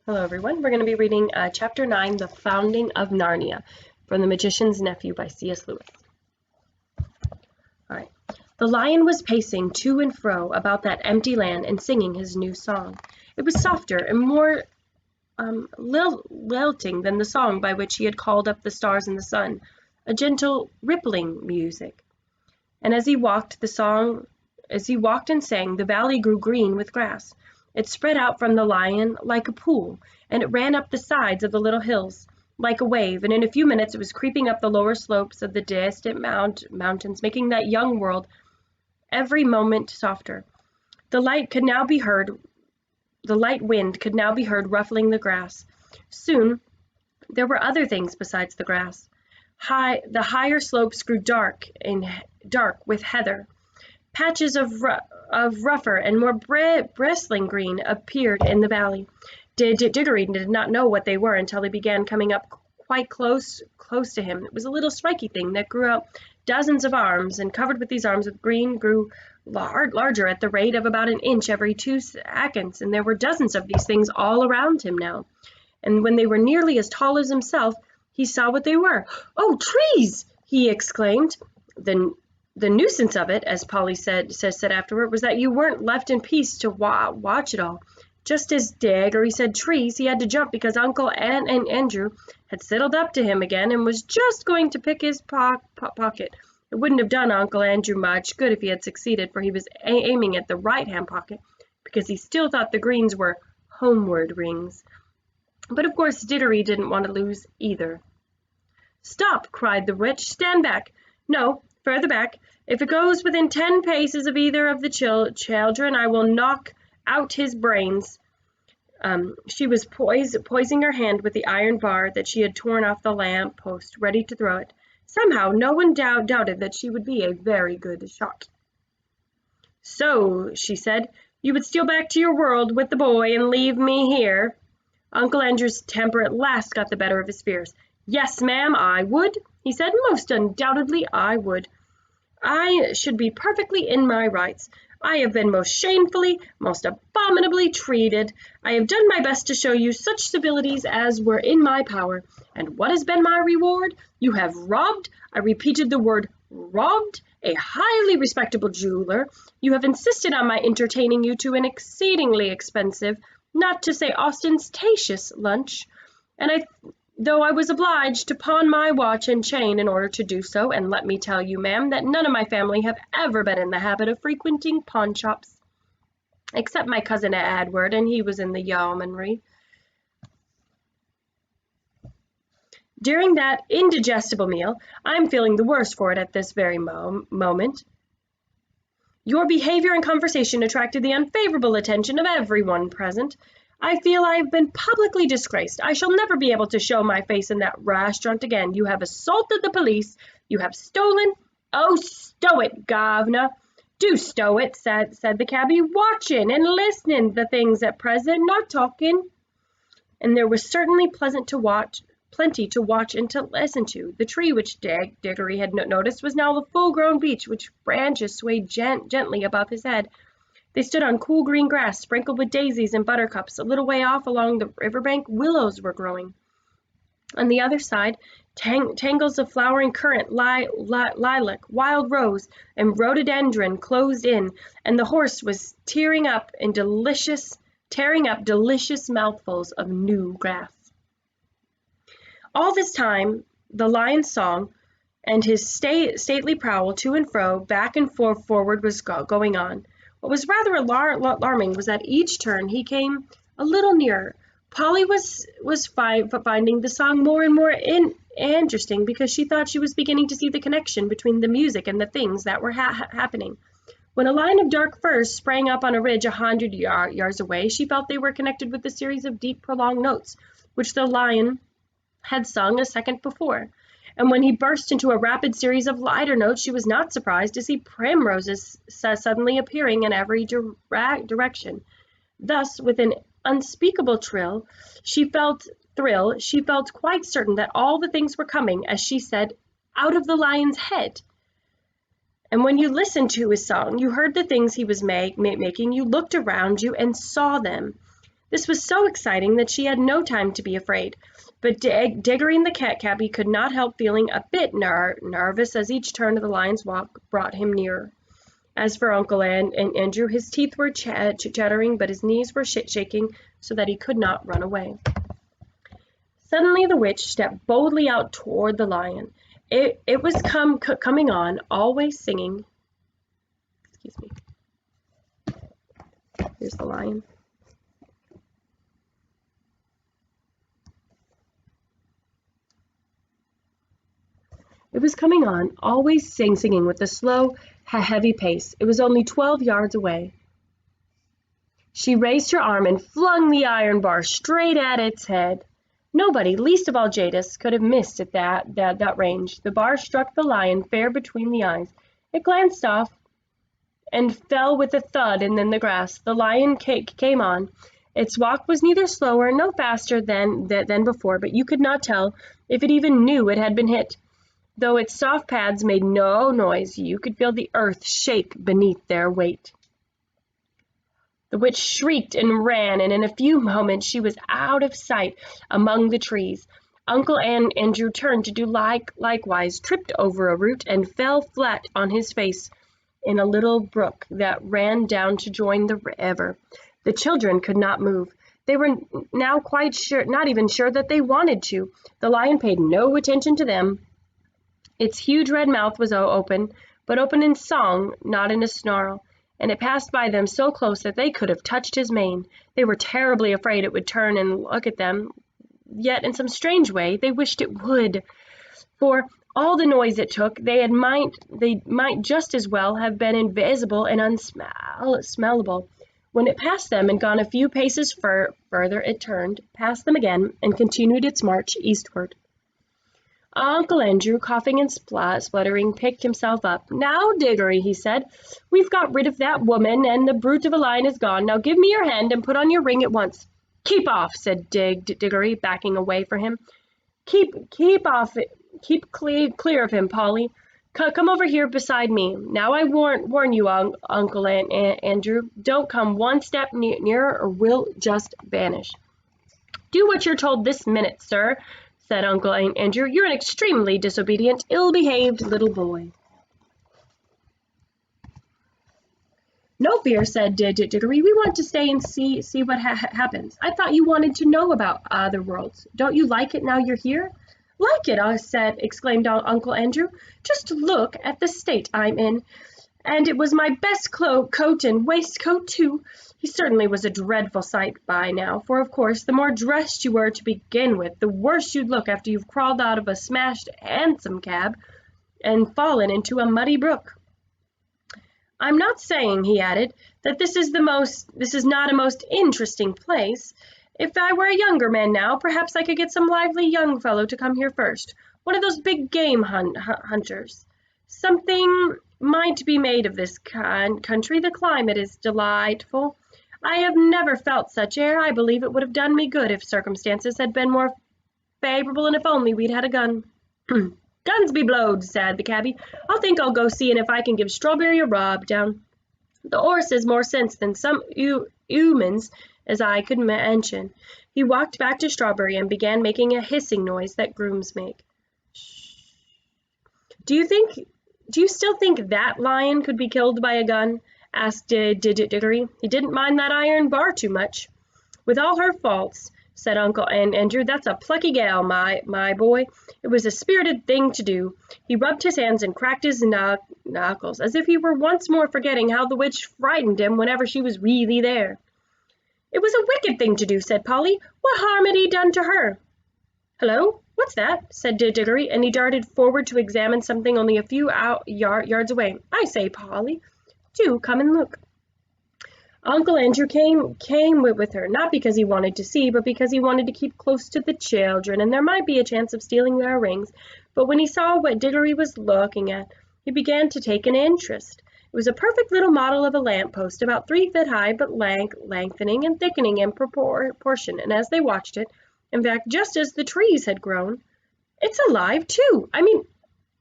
Hello, everyone. We're going to be reading Chapter 9, The Founding of Narnia, from The Magician's Nephew by C.S. Lewis. All right. The lion was pacing to and fro about that empty land and singing his new song. It was softer and more lilting than the song by which he had called up the stars and the sun, a gentle, rippling music. And as he walked and sang, the valley grew green with grass. It spread out from the lion like a pool, and it ran up the sides of the little hills like a wave, and in a few minutes it was creeping up the lower slopes of the distant mountains, making that young world every moment softer. The light wind could now be heard ruffling the grass. Soon there were other things besides the grass. The higher slopes grew dark with heather. Patches of rougher and more bristling green appeared in the valley. Diggory did not know what they were until they began coming up quite close to him. It was a little spiky thing that grew out dozens of arms, and covered with these arms with green grew larger at the rate of about an inch every 2 seconds, and there were dozens of these things all around him now. And when they were nearly as tall as himself, he saw what they were. "Oh, trees!" he exclaimed. The nuisance of it, as Polly said afterward, was that you weren't left in peace to watch it all. Just as Diggory said trees, he had to jump because Uncle and Andrew had sidled up to him again and was just going to pick his pocket. It wouldn't have done Uncle Andrew much good if he had succeeded, for he was aiming at the right-hand pocket, because he still thought the greens were homeward rings. But of course Diggory didn't want to lose either. "Stop!" cried the witch. "Stand back. No, further back. If it goes within 10 paces of either of the children, I will knock out his brains." She was poising her hand with the iron bar that she had torn off the lamp post, ready to throw it. Somehow no one doubted that she would be a very good shot. "So," she said, "you would steal back to your world with the boy and leave me here?" Uncle Andrew's temper at last got the better of his fears. "Yes, ma'am, I would," he said. "Most undoubtedly I would. I should be perfectly in my rights. I have been most shamefully, most abominably treated. I have done my best to show you such civilities as were in my power. And what has been my reward? You have robbed, I repeated the word robbed, a highly respectable jeweler. You have insisted on my entertaining you to an exceedingly expensive, not to say ostentatious, lunch. And though I was obliged to pawn my watch and chain in order to do so, and let me tell you, ma'am, that none of my family have ever been in the habit of frequenting pawn shops, except my cousin Edward, and he was in the yeomanry. During that indigestible meal, I'm feeling the worse for it at this very moment. Your behavior and conversation attracted the unfavorable attention of everyone present. I feel I have been publicly disgraced. I shall never be able to show my face in that restaurant again. You have assaulted the police. You have stolen. Oh, stow it, governor. Do stow it, said the cabby, watching and listening to things at present, not talking. And there was certainly plenty to watch and to listen to. The tree which Diggory had noticed was now a full-grown beech, which branches swayed gently above his head. They stood on cool green grass, sprinkled with daisies and buttercups. A little way off along the riverbank, willows were growing. On the other side, tangles of flowering currant, lilac, wild rose, and rhododendron closed in, and the horse was tearing up delicious mouthfuls of new grass. All this time, the lion's song and his stately prowl to and fro, back and forward was going on. What was rather alarming was that each turn he came a little nearer. Polly was finding the song more and more interesting, because she thought she was beginning to see the connection between the music and the things that were happening. When a line of dark firs sprang up on a ridge 100 yards away, she felt they were connected with a series of deep, prolonged notes, which the lion had sung a second before. And when he burst into a rapid series of lighter notes, she was not surprised to see primroses suddenly appearing in every direction. Thus, with an unspeakable thrill, she felt quite certain that all the things were coming, as she said, out of the lion's head. And when you listened to his song, you heard the things he was making, you looked around you and saw them. This was so exciting that she had no time to be afraid. But Diggory and the cabby could not help feeling a bit nervous as each turn of the lion's walk brought him nearer. As for Uncle Andrew, his teeth were chattering, but his knees were shaking so that he could not run away. Suddenly the witch stepped boldly out toward the lion. It was coming on, always singing. Excuse me. Here's the lion. It was coming on, always singing with a slow, heavy pace. It was only 12 yards away. She raised her arm and flung the iron bar straight at its head. Nobody, least of all Jadis, could have missed at that range. The bar struck the lion fair between the eyes. It glanced off and fell with a thud in the grass. The lion came on. Its walk was neither slower nor faster than before, but you could not tell if it even knew it had been hit. Though its soft pads made no noise, you could feel the earth shake beneath their weight. The witch shrieked and ran, and in a few moments she was out of sight among the trees. Uncle Andrew turned to do likewise, tripped over a root, and fell flat on his face in a little brook that ran down to join the river. The children could not move. They were now quite sure, not even sure that they wanted to. The lion paid no attention to them. Its huge red mouth was open, but open in song, not in a snarl, and it passed by them so close that they could have touched his mane. They were terribly afraid it would turn and look at them, yet in some strange way they wished it would. For all the noise it took, they might just as well have been invisible and unsmellable. When it passed them and gone a few paces further, it turned, passed them again, and continued its march eastward. Uncle Andrew, coughing and spluttering, picked himself up. "Now, Diggory," he said, "we've got rid of that woman, and the brute of a lion is gone. Now give me your hand and put on your ring at once." "Keep off," said Diggory, backing away from him. Keep off. Keep clear of him, Polly. Come over here beside me. Now I warn you, Uncle Andrew, don't come one step nearer or we'll just vanish." "Do what you're told this minute, sir," said Uncle Andrew. "You're an extremely disobedient, ill-behaved little boy." "No fear," said Diggory. "We want to stay and see what happens. I thought you wanted to know about other worlds. Don't you like it now you're here?" "Like it?" exclaimed Uncle Andrew. "Just look at the state I'm in. And it was my best coat and waistcoat, too." He certainly was a dreadful sight by now, for of course the more dressed you were to begin with, the worse you'd look after you've crawled out of a smashed hansom cab and fallen into a muddy brook. "I'm not saying," he added, "that this is not a most interesting place. If I were a younger man now, perhaps I could get some lively young fellow to come here first, one of those big game hunters. Something might be made of this country. The climate is delightful. I have never felt such air. I believe it would have done me good if circumstances had been more favorable, and if only we'd had a gun." "Guns be blowed," said the cabby. I'll go see if I can give Strawberry a rub down. The horse has more sense than some humans as I could mention." He walked back to Strawberry and began making a hissing noise that grooms make. "Shh. Do you still think that lion could be killed by a gun?" asked Diggory. "He didn't mind that iron bar too much." "With all her faults," said Uncle Andrew, "that's a plucky gal, my boy. It was a spirited thing to do." He rubbed his hands and cracked his knuckles, as if he were once more forgetting how the witch frightened him whenever she was really there. "It was a wicked thing to do," said Polly. "What harm had he done to her?" "Hello, what's that?" said Diggory, and he darted forward to examine something only a few yards away. "I say, Polly, do come and look." Uncle Andrew came with her, not because he wanted to see, but because he wanted to keep close to the children, and there might be a chance of stealing their rings. But when he saw what Diggory was looking at, he began to take an interest. It was a perfect little model of a lamp-post, about 3 feet high, but lengthening and thickening in proportion, and as they watched it, in fact, just as the trees had grown, "It's alive, too! I mean,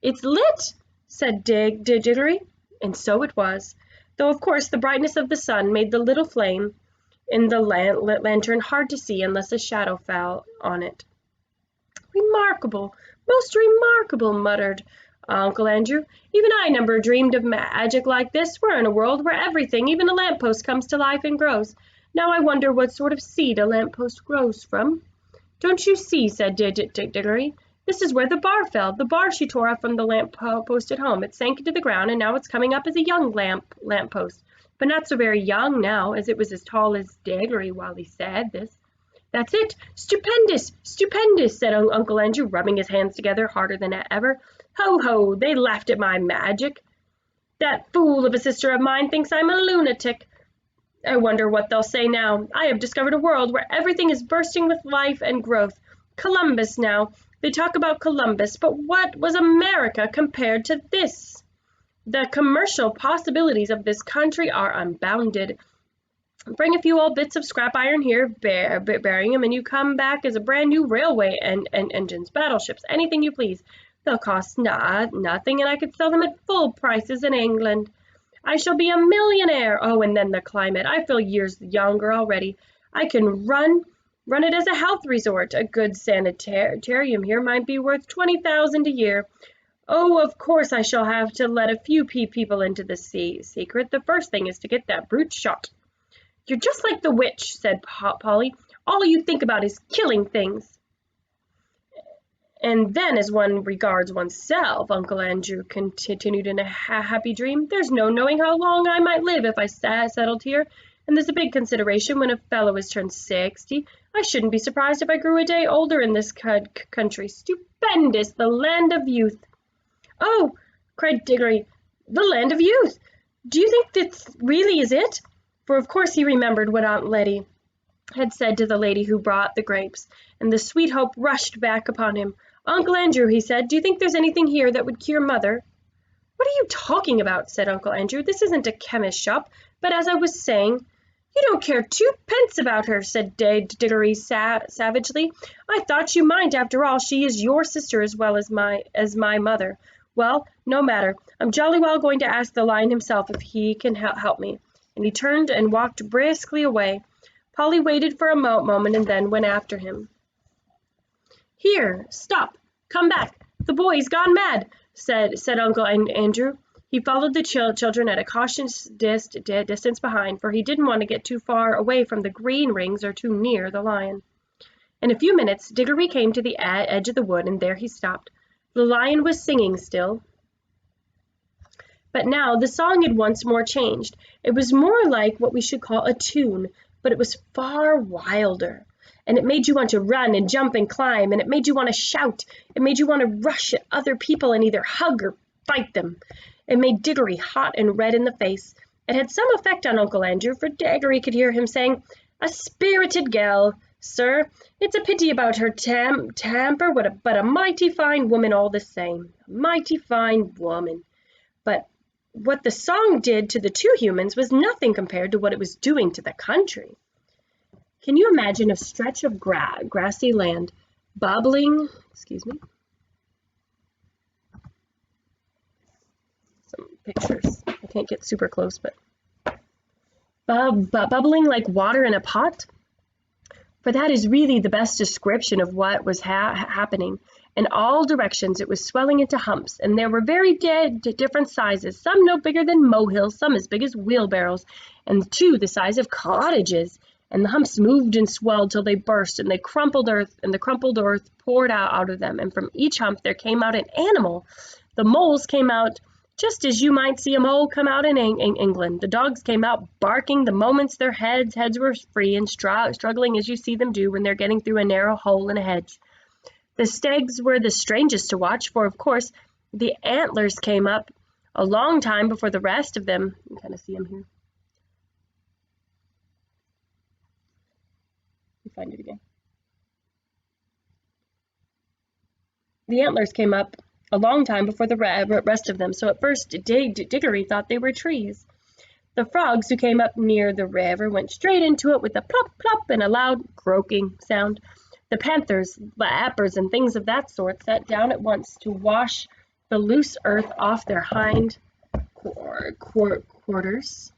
it's lit!" said Diggory, and so it was, though of course the brightness of the sun made the little flame in the lantern hard to see unless a shadow fell on it. Remarkable, most remarkable, muttered Uncle Andrew. Even I never dreamed of magic like this. We're in a world where everything, even a lamppost, comes to life and grows. Now I wonder what sort of seed a lamppost grows from. Don't you see, said Diggory. This is where the bar fell. The bar she tore off from the lamppost at home. It sank into the ground, and now it's coming up as a young lamppost. But not so very young now, as it was as tall as Diggory while he said this. That's it! Stupendous! Stupendous! Said Uncle Andrew, rubbing his hands together harder than ever. Ho, ho! They laughed at my magic. That fool of a sister of mine thinks I'm a lunatic. I wonder what they'll say now. I have discovered a world where everything is bursting with life and growth. Columbus now. They talk about Columbus, but what was America compared to this? The commercial possibilities of this country are unbounded. Bring a few old bits of scrap iron here, burying them, and you come back as a brand new railway and engines, battleships, anything you please. They'll cost nothing, and I could sell them at full prices in England. I shall be a millionaire. Oh, and then the climate. I feel years younger already. I can run it as a health resort. A good sanitarium here might be worth $20,000 a year. Oh, of course I shall have to let a few people into the secret. The first thing is to get that brute shot. You're just like the witch, said Polly. All you think about is killing things. And then, as one regards oneself, Uncle Andrew continued in a happy dream, there's no knowing how long I might live if I settled here. And there's a big consideration when a fellow has turned 60. I shouldn't be surprised if I grew a day older in this country. Stupendous, the land of youth. Oh, cried Diggory, the land of youth. Do you think this really is it? For of course he remembered what Aunt Letty had said to the lady who brought the grapes, and the sweet hope rushed back upon him. Uncle Andrew, he said, do you think there's anything here that would cure Mother? What are you talking about? Said Uncle Andrew. This isn't a chemist's shop, but as I was saying, you don't care twopence about her, said Diggory savagely. I thought you might. After all, she is your sister as well as my mother. Well, no matter. I'm jolly well going to ask the lion himself if he can help me. And he turned and walked briskly away. Polly waited for a moment and then went after him. Here, stop, come back. The boy's gone mad, said Uncle Andrew. He followed the children at a cautious distance behind, for he didn't want to get too far away from the green rings or too near the lion. In a few minutes, Diggory came to the edge of the wood, and there he stopped. The lion was singing still. But now the song had once more changed. It was more like what we should call a tune, but it was far wilder. And it made you want to run and jump and climb, and it made you want to shout. It made you want to rush at other people and either hug or fight them. It made Diggory hot and red in the face. It had some effect on Uncle Andrew, for Diggory could hear him saying, "A spirited gal, sir. It's a pity about her temper, but a mighty fine woman all the same. A mighty fine woman." But what the song did to the two humans was nothing compared to what it was doing to the country. Can you imagine a stretch of grassy land bubbling, some pictures. I can't get super close, but bubbling like water in a pot? For that is really the best description of what was happening. In all directions it was swelling into humps, and there were very different sizes, some no bigger than molehills, some as big as wheelbarrows, and two the size of cottages. And the humps moved and swelled till they burst, and the crumpled earth poured out of them, and from each hump there came out an animal. The moles came out just as you might see a mole come out in England. The dogs came out barking the moments their heads were free, and struggling as you see them do when they're getting through a narrow hole in a hedge. The stags were the strangest to watch, for of course the antlers came up a long time before the rest of them. You can kind of see them here. Find it again. The antlers came up a long time before the rest of them, so at first Diggory thought they were trees. The frogs who came up near the river went straight into it with a plop plop and a loud croaking sound. The panthers, lappers, and things of that sort sat down at once to wash the loose earth off their hind quarters.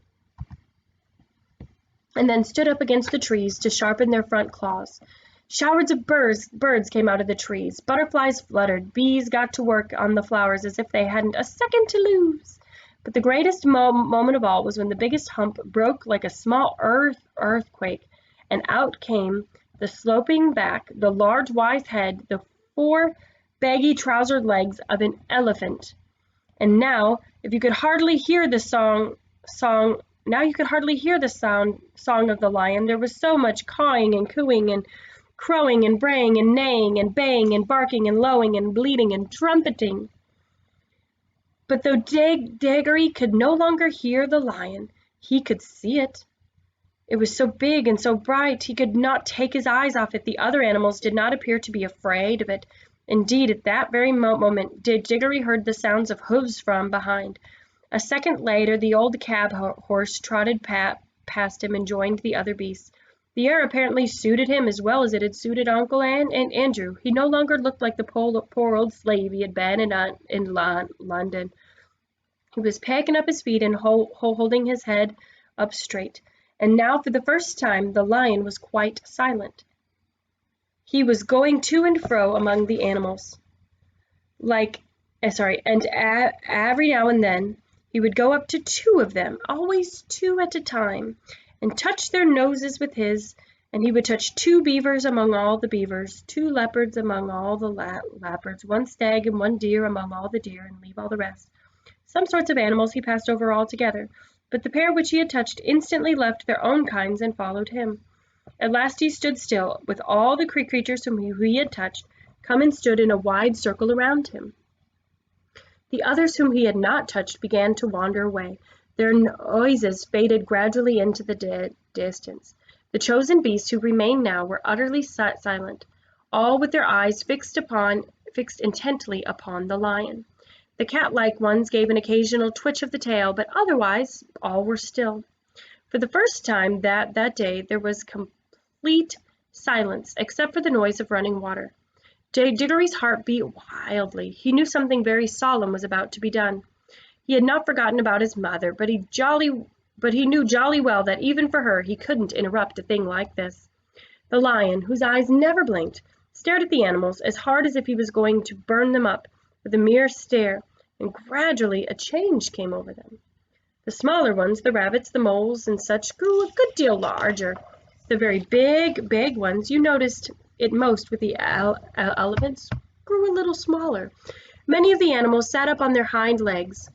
and then stood up against the trees to sharpen their front claws. Showers of birds came out of the trees. Butterflies fluttered. Bees got to work on the flowers as if they hadn't a second to lose. But the greatest moment of all was when the biggest hump broke like a small earthquake, and out came the sloping back, the large wise head, the four baggy trousered legs of an elephant. And now, if you could hardly hear the song of the lion. There was so much cawing and cooing and crowing and braying and neighing and baying and barking and lowing and bleating and trumpeting. But though Diggory could no longer hear the lion, he could see it. It was so big and so bright he could not take his eyes off it. The other animals did not appear to be afraid of it. Indeed, at that very moment, Diggory heard the sounds of hoofs from behind. A second later, the old cab horse trotted past him and joined the other beasts. The air apparently suited him as well as it had suited Uncle and Andrew. He no longer looked like the poor old slave he had been in London. He was packing up his feet and holding his head up straight. And now, for the first time, the lion was quite silent. He was going to and fro among the animals, and every now and then he would go up to two of them, always two at a time, and touch their noses with his, and he would touch two beavers among all the beavers, two leopards among all the leopards, one stag and one deer among all the deer, and leave all the rest. Some sorts of animals he passed over altogether, but the pair which he had touched instantly left their own kinds and followed him. At last he stood still, with all the creatures whom he had touched come and stood in a wide circle around him. The others whom he had not touched began to wander away. Their noises faded gradually into the distance. The chosen beasts who remained now were utterly silent, all with their eyes fixed intently upon the lion. The cat-like ones gave an occasional twitch of the tail, but otherwise all were still. For the first time that day there was complete silence, except for the noise of running water. Diggory's heart beat wildly. He knew something very solemn was about to be done. He had not forgotten about his mother, but he knew jolly well that even for her he couldn't interrupt a thing like this. The lion, whose eyes never blinked, stared at the animals as hard as if he was going to burn them up with a mere stare, and gradually a change came over them. The smaller ones, the rabbits, the moles, and such, grew a good deal larger. The very big ones, you noticed it most with the elephants, grew a little smaller. Many of the animals sat up on their hind legs,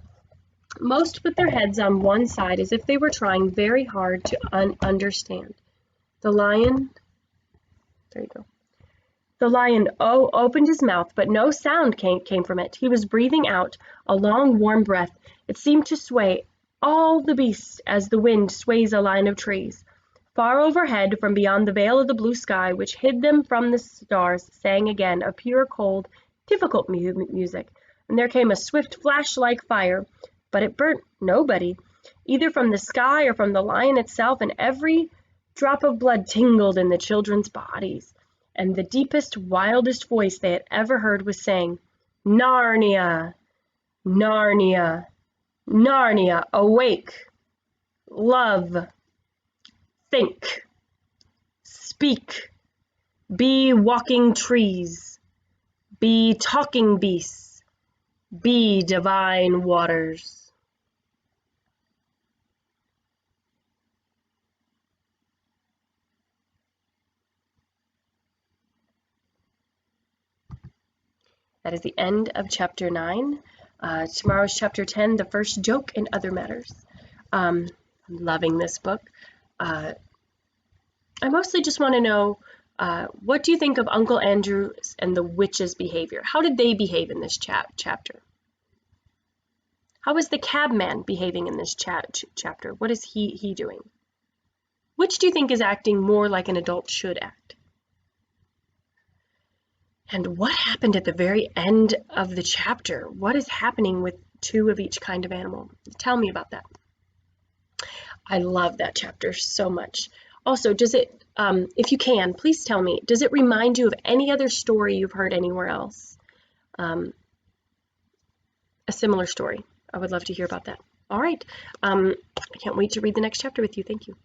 most with their heads on one side as if they were trying very hard to understand. The lion opened his mouth, but no sound came from it. He was breathing out a long, warm breath. It seemed to sway all the beasts as the wind sways a line of trees. Far overhead, from beyond the veil of the blue sky, which hid them from the stars, sang again a pure, cold, difficult music, and there came a swift flash like fire, but it burnt nobody, either from the sky or from the lion itself, and every drop of blood tingled in the children's bodies, and the deepest, wildest voice they had ever heard was saying, "Narnia, Narnia, Narnia, awake, love, think, speak, be walking trees, be talking beasts, be divine waters." That is the end of chapter 9. Tomorrow's chapter 10, the first joke and other matters. I'm loving this book. I mostly just want to know, what do you think of Uncle Andrew's and the witch's behavior? How did they behave in this chapter? How is the cabman behaving in this chapter? What is he doing? Which do you think is acting more like an adult should act? And what happened at the very end of the chapter? What is happening with two of each kind of animal? Tell me about that. I love that chapter so much. Also, does it, if you can, please tell me, does it remind you of any other story you've heard anywhere else? A similar story. I would love to hear about that. All right. I can't wait to read the next chapter with you. Thank you.